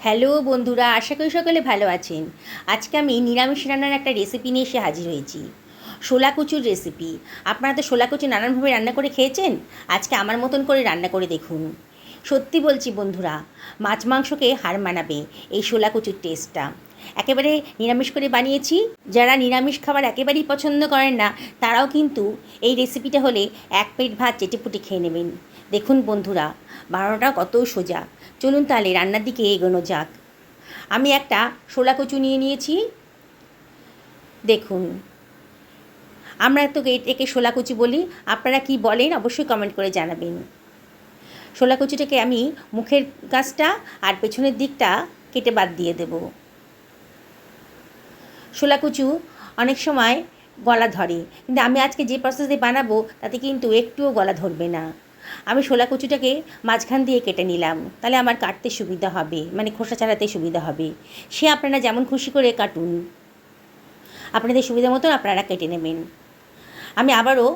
Hello বন্ধুরা, আশা করি সকলে ভালো আছেন। আজকে আমি নিরামিষ রান্নার একটা রেসিপি নিয়ে এসে হাজির হয়েছি, শোলা কচুর রেসিপি। আপনারা তো শোলা কচু নানানভাবে রান্না করে খেয়েছেন, আজকে আমার মতন করে রান্না করে দেখুন। সত্যি বলছি বন্ধুরা, মাছ মাংসকে হার মানাবে এই শোলা কচুর টেস্টটা। একেবারে নিরামিষ করে বানিয়েছি। যারা নিরামিষ খাবার একেবারেই পছন্দ করেন না, তারাও কিন্তু এই রেসিপিটা হলে এক প্লেট ভাত চেটেপুটে খেয়ে নেবেন। দেখুন বন্ধুরা, বানানোটা কত সোজা। চলুন তাহলে রান্নার দিকে এগোনো যাক। আমি একটা শোলা কচু নিয়ে নিয়েছি। দেখুন, আমরা তো একে শোলা কচু বলি, আপনারা কি বলেন অবশ্যই কমেন্ট করে জানাবেন। শোলা কচুটাকে আমি মুখের কাছটা আর পেছনের দিকটা কেটে বাদ দিয়ে দেব। শোলা কচু অনেক সময় গলা ধরে, কিন্তু আমি আজকে যে প্রসেসে বানাবো তাতে কিন্তু একটুও গলা ধরবে না। আমি শোলা কচুটাকে মাঝখান দিয়ে কেটে নিলাম, তাহলে আমার কাটতে সুবিধা হবে, মানে খোসা ছাড়াতে সুবিধা হবে। সে আপনারা যেমন খুশি করে কাটুন, আপনাদের সুবিধা মতন আপনারা কেটে নেবেন। আমি আবারও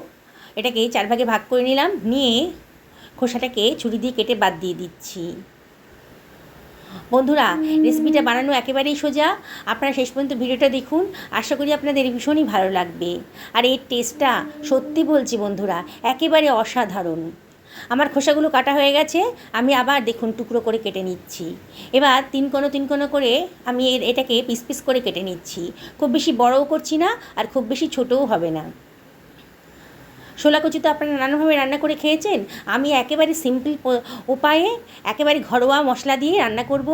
এটাকে 4 ভাগে ভাগ করে নিলাম, নিয়ে খোসাটাকে ছুরি দিয়ে কেটে বাদ দিয়ে দিচ্ছি। বন্ধুরা, রেসিপিটা বানানো একেবারেই সোজা। আপনারা শেষ পর্যন্ত ভিডিওটা দেখুন, আশা করি আপনাদের ভীষণই ভালো লাগবে। আর এর টেস্টটা সত্যি বলছি বন্ধুরা, একেবারে অসাধারণ। আমার খোসাগুলো কাটা হয়ে গেছে, আমি আবার দেখুন টুকরো করে কেটে নিচ্ছি। এবার তিন কোণো করে আমি এটাকে পিস পিস করে কেটে নিচ্ছি। খুব বেশি বড়ও করছি না, আর খুব বেশি ছোটও হবে না। শোলা কচু তো আপনারা নানানভাবে রান্না করে খেয়েছেন, আমি একেবারে সিম্পল উপায়ে একেবারে ঘরোয়া মশলা দিয়ে রান্না করব।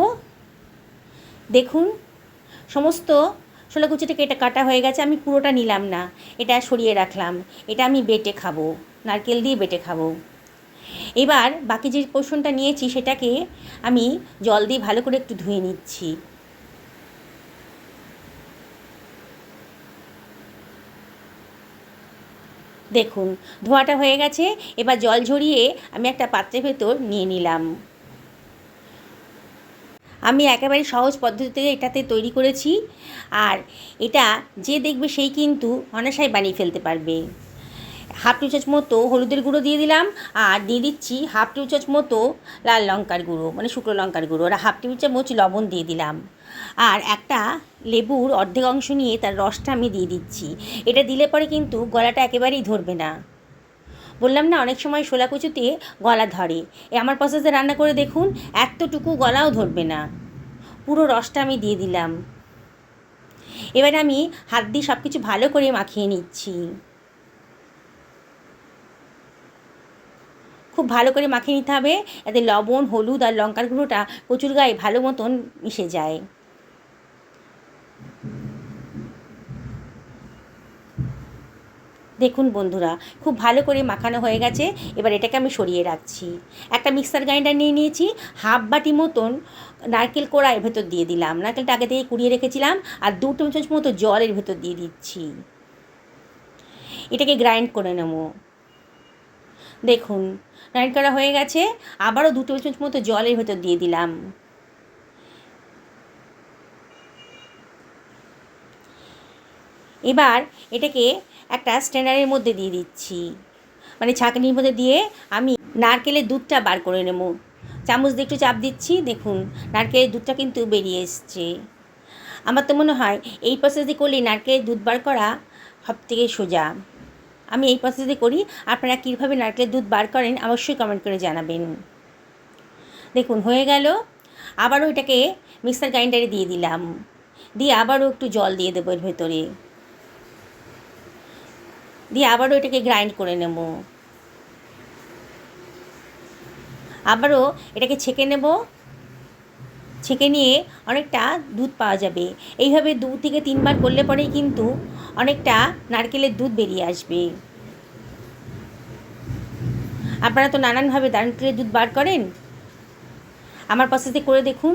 দেখুন, সমস্ত শোলা কচুটাকে এটা কাটা হয়ে গেছে। আমি পুরোটা নিলাম না, এটা সরিয়ে রাখলাম। এটা আমি বেটে খাবো, নারকেল দিয়ে বেটে খাবো। এবার বাকি যে পোর্শনটা নিয়েছি সেটাকে আমি জল দিয়ে ভালো করে একটু ধুয়ে নিচ্ছি। দেখুন, ধোয়াটা হয়ে গেছে। এবার জল ঝরিয়ে আমি একটা পাত্রের ভেতর নিয়ে নিলাম। আমি একেবারে সহজ পদ্ধতিতে এটাতে তৈরি করেছি, আর এটা যে দেখবে সেই কিন্তু অনায়াসেই বানিয়ে ফেলতে পারবে। হাফ টি চামচ মতো হলুদের গুঁড়ো দিয়ে দিলাম, আর দিয়ে দিচ্ছি হাফ টি চামচ মতো লাল লঙ্কার গুঁড়ো, মানে শুকনো লঙ্কার গুঁড়ো, আর হাফ টি চামচ লবণ দিয়ে দিলাম। আর একটা লেবুর অর্ধেক অংশ নিয়ে তার রসটা আমি দিয়ে দিচ্ছি। এটা দিলে পরে কিন্তু গলাটা একেবারেই ধরবে না। বললাম না, অনেক সময় শোলা কচুতে গলা ধরে। আমার প্রসেসে রান্না করে দেখুন, এতটুকু গলাও ধরবে না। পুরো রসটা আমি দিয়ে দিলাম। এবার আমি হাত দিয়ে সব কিছু ভালো করে মাখিয়ে নিচ্ছি। খুব ভালো করে মাখিয়ে নিতে হবে, যাতে লবণ, হলুদ আর লঙ্কার গুঁড়োটা কচুর গায়ে ভালো মতন মিশে যায়। দেখুন বন্ধুরা, খুব ভালো করে মাখানো হয়ে গেছে। এবার এটাকে আমি সরিয়ে রাখছি। একটা মিক্সার গ্রাইন্ডার নিয়ে নিয়েছি, হাফ বাটি মতন নারকেল কোড়া এর ভেতর দিয়ে দিলাম। নারকেলটা আগে থেকে কুড়িয়ে রেখেছিলাম, আর 2 চামচ মতো জল এর ভেতর দিয়ে দিচ্ছি। এটাকে গ্রাইন্ড করে নেব। দেখুন, গ্রাইন্ড করা হয়ে গেছে। আবারও 2 চামচ মতো জল এর ভেতর দিয়ে দিলাম। এবার এটাকে একটা স্ট্রেনারের মধ্যে দিয়ে দিচ্ছি, মানে ছাঁকনির মধ্যে দিয়ে আমি নারকেলের দুধটা বার করে নেব। চামচ দিয়ে একটু চাপ দিচ্ছি, দেখুন নারকেলের দুধটা কিন্তু বেরিয়ে এসছে। আমার তো মনে হয় এই প্রসেসে করলে নারকেলের দুধ বার করা সবথেকে সোজা। আমি এই প্রসেসে করি, আপনারা কীভাবে নারকেলের দুধ বার করেন অবশ্যই কমেন্ট করে জানাবেন। দেখুন হয়ে গেল। আবারও এটাকে মিক্সার গ্রাইন্ডারে দিয়ে দিলাম, দিয়ে আবারও একটু জল দিয়ে দেবো এর ভেতরে, দিয়ে আবারও এটাকে গ্রাইন্ড করে নেব। আবারও এটাকে ছেঁকে নেব। ছেঁকে নিয়ে অনেকটা দুধ পাওয়া যাবে। এইভাবে 2 থেকে 3 বার করলে পরেই কিন্তু অনেকটা নারকেলের দুধ বেরিয়ে আসবে। আপনারা তো নানানভাবে নারকেলের দুধ বার করেন, আমার প্রসেসে করে দেখুন।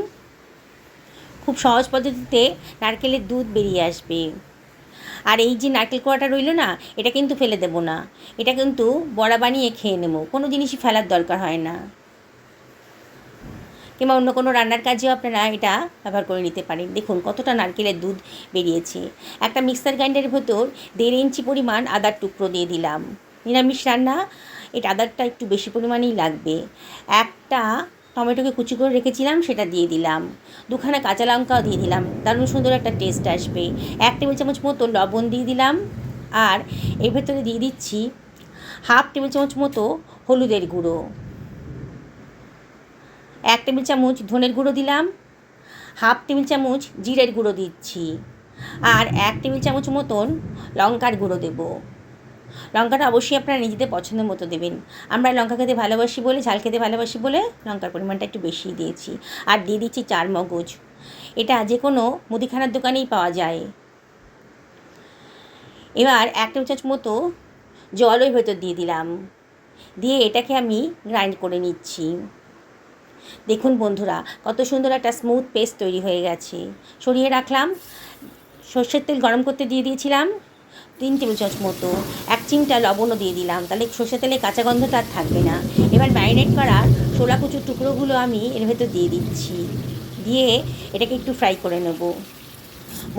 খুব সহজ পদ্ধতিতে নারকেলের দুধ বেরিয়ে আসবে। আর এই যে নারকেল কোড়াটা রইল না, এটা কিন্তু ফেলে দেব না, এটা কিন্তু বড়া বানিয়ে খেয়ে নেব। কোনো জিনিসই ফেলার দরকার হয় না, কিংবা অন্য কোনো রান্নার কাজেও আপনারা এটা ব্যবহার করে নিতে পারেন। দেখুন কতটা নারকেলের দুধ বেরিয়েছে। একটা মিক্সার গ্রাইন্ডারের ভেতর 1.5 ইঞ্চি পরিমাণ আদার টুকরো দিয়ে দিলাম। নিরামিষ রান্না, এটা আদারটা একটু বেশি পরিমাণেই লাগবে। একটা টমেটোকে কুচি করে রেখেছিলাম সেটা দিয়ে দিলাম, 2খানা কাঁচা লঙ্কাও দিয়ে দিলাম, দারুণ সুন্দর একটা টেস্ট আসবে। 1 টেবিল চামচ মতো লবণ দিয়ে দিলাম, আর এর ভেতরে দিয়ে দিচ্ছি 1/2 টেবিল চামচ মতো হলুদের গুঁড়ো, 1 টেবিল চামচ ধনের গুঁড়ো দিলাম, 1/2 টেবিল চামচ জিরের গুঁড়ো দিচ্ছি, আর 1 টেবিল চামচ মতন লঙ্কার গুঁড়ো দেবো। লঙ্কাটা অবশ্যই আপনারা নিজেদের পছন্দ মতো দেবেন। আমরা লঙ্কা খেতে ভালোবাসি বলে, ঝাল খেতে ভালোবাসি বলে লঙ্কার পরিমাণটা একটু বেশি দিয়েছি। আর দিয়ে দিচ্ছি চারমগজ, এটা যে কোনো মুদিখানার দোকানেই পাওয়া যায়। এবার 1 টেবিল চামচ মতো জল ওই ভেতর দিয়ে দিলাম, দিয়ে এটাকে আমি গ্রাইন্ড করে নিচ্ছি। দেখুন বন্ধুরা, কত সুন্দর একটা স্মুথ পেস্ট তৈরি হয়ে গেছে। সরিয়ে রাখলাম। সর্ষের তেল গরম করতে দিয়ে দিয়েছিলাম 3 টেবিল চামচ মতো, 1 চিমটা লবণও দিয়ে দিলাম, তাহলে সর্ষের তেলে কাঁচা গন্ধটা আর থাকবে না। এবার ম্যারিনেট করা ছোলা কুচুর টুকরোগুলো আমি এর ভেতর দিয়ে দিচ্ছি, দিয়ে এটাকে একটু ফ্রাই করে নেব।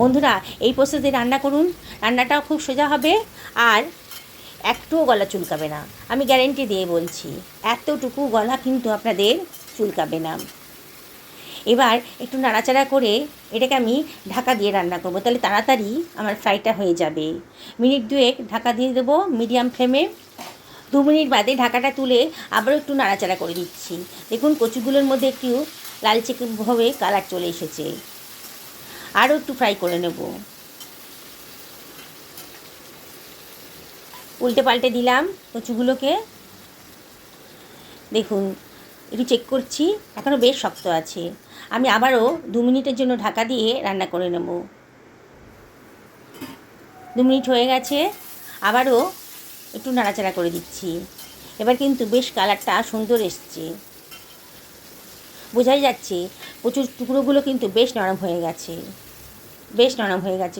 বন্ধুরা, এই প্রসেসে রান্না করুন, রান্নাটাও খুব সোজা হবে আর একটুও গলা চুলকাবে না। আমি গ্যারেন্টি দিয়ে বলছি, এতটুকু গলা কিন্তু আপনাদের চুলকাবে না। এবার একটু নাড়াচাড়া করে এটাকে আমি ঢাকা দিয়ে রান্না করব, তাহলে তাড়াতাড়ি আমার ফ্রাইটা হয়ে যাবে। মিনিট 2 ঢাকা দিয়ে দেবো মিডিয়াম ফ্লেমে। 2 মিনিট বাদে ঢাকাটা তুলে আবারও একটু নাড়াচাড়া করে দিচ্ছি। দেখুন কচুগুলোর মধ্যে একটু লালচেভাবে কালার চলে এসেছে। আরও একটু ফ্রাই করে নেব। উল্টে পাল্টে দিলাম কচুগুলোকে। দেখুন একটু চেক করছি, এখনও বেশ শক্ত আছে। আমি আবারও 2 মিনিটের জন্য ঢাকা দিয়ে রান্না করে নেব। 2 মিনিট হয়ে গেছে, আবারও একটু নাড়াচাড়া করে দিচ্ছি। এবার কিন্তু বেশ কালারটা সুন্দর এসছে, বোঝাই যাচ্ছে কচুর টুকরোগুলো কিন্তু বেশ নরম হয়ে গেছে,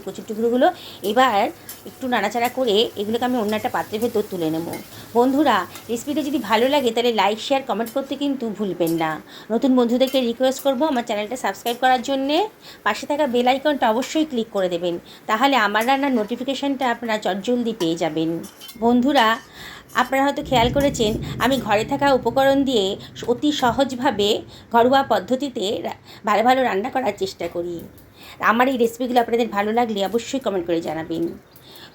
কচুর টুকরোগুলো। এবার একটু নাড়াচাড়া করে এগুলোকে আমি অন্য একটা পাত্রের ভেতর তুলে নেব। বন্ধুরা, রেসিপিটা যদি ভালো লাগে তাহলে লাইক শেয়ার কমেন্ট করতে কিন্তু ভুলবেন না। নতুন বন্ধুদেরকে রিকোয়েস্ট করব আমার চ্যানেলটা সাবস্ক্রাইব করার জন্যে, পাশে থাকা বেল আইকনটা অবশ্যই ক্লিক করে দেবেন, তাহলে আমার রান্নার নোটিফিকেশানটা আপনারা চটজলদি পেয়ে যাবেন। বন্ধুরা, আপনারা হয়তো খেয়াল করেছেন আমি ঘরে থাকা উপকরণ দিয়ে অতি সহজভাবে ঘরোয়া পদ্ধতিতে ভালো ভালো রান্না করার চেষ্টা করি। আমার এই রেসিপিগুলো আপনাদের ভালো লাগলে অবশ্যই কমেন্ট করে জানাবেন।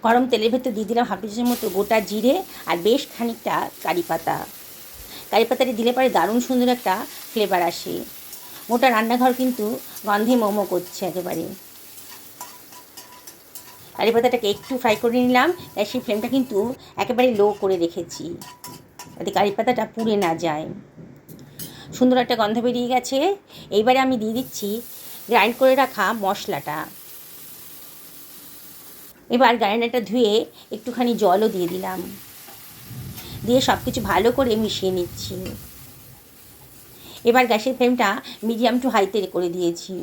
গরম তেলের ভেতর দিয়ে দিলাম 1/2 চামচের মতো গোটা জিরে আর বেশ খানিকটা কারি পাতাটা দিলে পরে দারুণ সুন্দর একটা ফ্লেভার আসে। গোটা রান্নাঘর কিন্তু গন্ধে মোমো করছে একেবারে। কারি পাতাটাকে একটু ফ্রাই করে নিলাম, তাই সেই ফ্লেমটা কিন্তু একেবারে লো করে রেখেছি, যাতে কারি পাতাটা পুড়ে না যায়। সুন্দর একটা গন্ধ বেরিয়ে গেছে। এইবারে আমি দিয়ে দিচ্ছি গ্রাইন্ড করে রাখা মশলাটা। এবার গ্রাইন্ডারটা ধুয়ে একটুখানি জলও দিয়ে দিলাম, দিয়ে সব কিছু ভালো করে মিশিয়ে নিচ্ছি। এবার গ্যাসের ফ্লেমটা মিডিয়াম টু হাইতে করে দিয়েছি।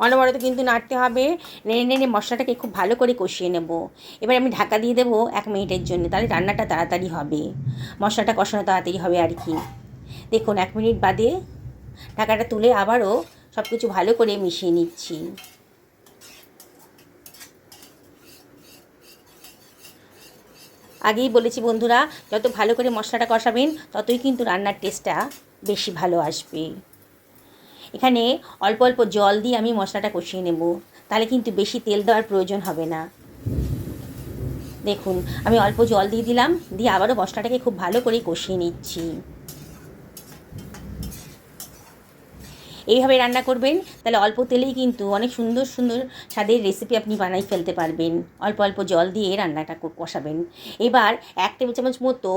অনবরত কিন্তু নাড়তে হবে, নেড়ে নেড়ে মশলাটাকে খুব ভালো করে কষিয়ে নেব। এবার আমি ঢাকা দিয়ে দেবো 1 মিনিটের জন্য, তাহলে রান্নাটা তাড়াতাড়ি হবে, মশলাটা কষানো তাড়াতাড়ি হবে আর কি। দেখুন 1 মিনিট বাদে ঢাকাটা তুলে আবারও সব কিছু ভালো করে মিশিয়ে নিচ্ছি। আগেই বলেছি বন্ধুরা, যত ভালো করে মশলাটা কষাবেন ততই কিন্তু রান্নার টেস্টটা বেশি ভালো আসবে। এখানে অল্প অল্প জল দিয়ে আমি মশলাটা কষিয়ে নেব, তাহলে কিন্তু বেশি তেল দেওয়ার প্রয়োজন হবে না। দেখুন আমি অল্প জল দিয়ে দিলাম, দিয়ে আবারও মশলাটাকে খুব ভালো করে কষিয়ে নিচ্ছি। এইভাবে রান্না করবেন, তাহলে অল্প তেলেই কিন্তু অনেক সুন্দর সুন্দর স্বাদের রেসিপি আপনি বানাই ফেলতে পারবেন। অল্প অল্প জল দিয়ে রান্নাটা কষাবেন। এবার 1 টেবিল চামচ মতো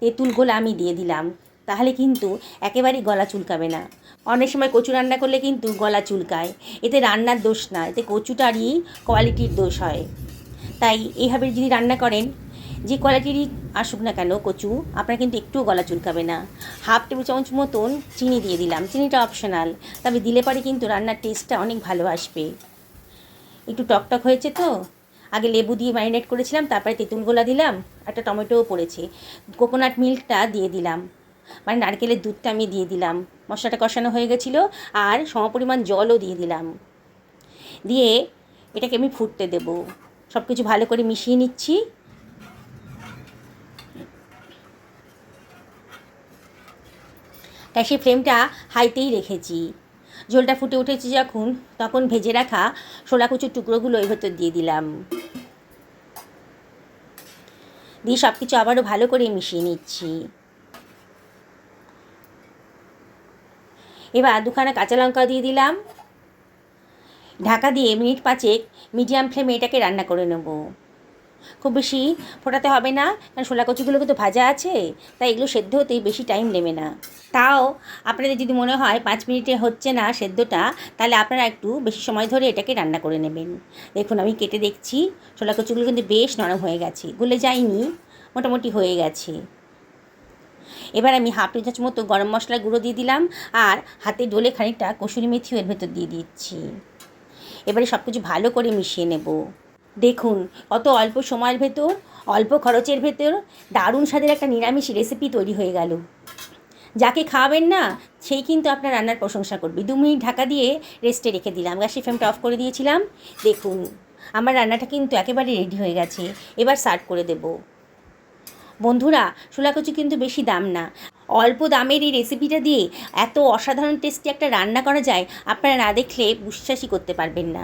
তেঁতুল গোলা আমি দিয়ে দিলাম, তাহলে কিন্তু একেবারেই গলা চুলকাবে না। অনেক সময় কচু রান্না করলে কিন্তু গলা চুলকায়, এতে রান্নার দোষ না, এতে কচুটারই কোয়ালিটির দোষ হয়। তাই এইভাবে যদি রান্না করেন, যে কোয়ালিটিরই আসুক না কেন কচু, আপনার কিন্তু একটুও গলা চুলকাবে না। 1/2 টেবিল চামচ মতন চিনি দিয়ে দিলাম, চিনিটা অপশনাল, তবে দিলে পরে কিন্তু রান্নার টেস্টটা অনেক ভালো আসবে। একটু টকটক হয়েছে তো, আগে লেবু দিয়ে ম্যারিনেট করেছিলাম, তারপরে তেঁতুল গোলা দিলাম, একটা টমেটোও পড়েছে, কোকোনাট মিল্কটা দিয়ে দিলাম, মানে নারকেলের দুধটা আমি দিয়ে দিলাম। মশলাটা কষানো হয়ে গেছিলো, আর সমপরিমাণ জলও দিয়ে দিলাম, দিয়ে এটাকে আমি ফুটতে দেব। সব কিছু ভালো করে মিশিয়ে নিচ্ছি। গ্যাসের ফ্লেমটা হাইতেই রেখেছি। ঝোলটা ফুটে উঠেছে যখন, তখন ভেজে রাখা শোলা কচুর টুকরোগুলো এর ভেতর দিয়ে দিলাম। দিয়ে সব কিছু আবারও ভালো করে মিশিয়ে নিচ্ছি। এবার 2খানা কাঁচা লঙ্কা দিয়ে দিলাম। ঢাকা দিয়ে মিনিট 5 মিডিয়াম ফ্লেমে এটাকে রান্না করে নেব। খুব বেশি ফোটাতে হবে না, কারণ শোলা কচুগুলো তো ভাজা আছে, তাই এগুলো সেদ্ধ হতেই বেশি টাইম নেবে না। তাও আপনাদের যদি মনে হয় 5 মিনিটে হচ্ছে না সেদ্ধটা, তাহলে আপনারা একটু বেশি সময় ধরে এটাকে রান্না করে নেবেন। দেখুন আমি কেটে দেখছি, শোলা কচুগুলো কিন্তু বেশ নরম হয়ে গেছে, গলে যায়নি, মোটামুটি হয়ে গেছে। এবার আমি হাফ চা চামচ মতো গরম মশলার গুঁড়ো দিয়ে দিলাম, আর হাতে ডলে খানিকটা কসুরি মেথিও এর ভেতর দিয়ে দিচ্ছি। এবারে সব কিছু ভালো করে মিশিয়ে নেব। দেখুন কত অল্প সময়ের ভেতর, অল্প খরচের ভেতর দারুণ স্বাদের একটা নিরামিষ রেসিপি তৈরি হয়ে গেল। যাকে খাওয়াবেন না সেই কিন্তু আপনার রান্নার প্রশংসা করবে। 2 মিনিট ঢাকা দিয়ে রেস্টে রেখে দিলাম, গ্যাসের ফ্লেমটা অফ করে দিয়েছিলাম। দেখুন আমার রান্নাটা কিন্তু একেবারে রেডি হয়ে গেছে। এবার সার্ভ করে দেব। বন্ধুরা, শোলা কচু কিন্তু বেশি দাম না, অল্প দামের এই রেসিপিটা দিয়ে এত অসাধারণ টেস্টি একটা রান্না করা যায়, আপনারা না দেখলে বিশ্বাসই করতে পারবেন না।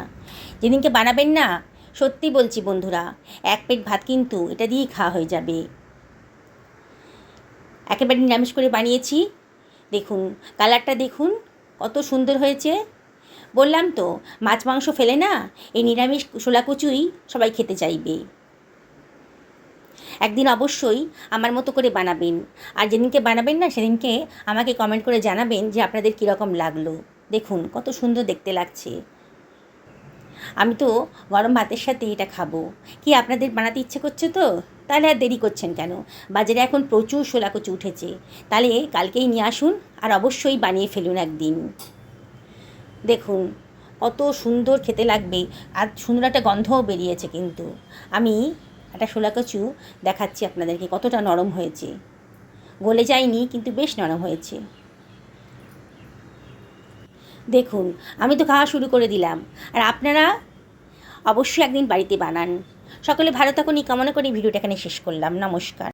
যেদিনকে বানাবেন না, সত্যি বলছি বন্ধুরা, 1 প্লেট ভাত কিন্তু এটা দিয়েই খাওয়া হয়ে যাবে। একেবারে নিরামিষ করে বানিয়েছি। দেখুন কালারটা দেখুন কত সুন্দর হয়েছে। বললাম তো, মাছ মাংস ফেলে না এই নিরামিষ শোলা কচুই সবাই খেতে চাইবে। একদিন অবশ্যই আমার মতো করে বানাবেন, আর যেদিনকে বানাবেন না সেদিনকে আমাকে কমেন্ট করে জানাবেন যে আপনাদের কীরকম লাগলো। দেখুন কত সুন্দর দেখতে লাগছে। আমি তো গরম ভাতের সাথে এটা খাবো। কি আপনাদের বানাতে ইচ্ছে করছে তো? তাহলে আর দেরি করছেন কেন? বাজারে এখন প্রচুর শোলা কচু উঠেছে, তাহলে কালকেই নিয়ে আসুন আর অবশ্যই বানিয়ে ফেলুন একদিন। দেখুন কত সুন্দর খেতে লাগবে, আর সুন্দর একটা গন্ধও বেরিয়েছে। কিন্তু আমি একটা শোলা কচু দেখাচ্ছি আপনাদেরকে কতটা নরম হয়েছে, গলে যায়নি কিন্তু বেশ নরম হয়েছে। দেখুন আমি তো খাওয়া শুরু করে দিলাম, আর আপনারা অবশ্যই একদিন বাড়িতে বানান। সকলে ভালো থাকুন এই কামনা করে ভিডিওটা এখানে শেষ করলাম। নমস্কার।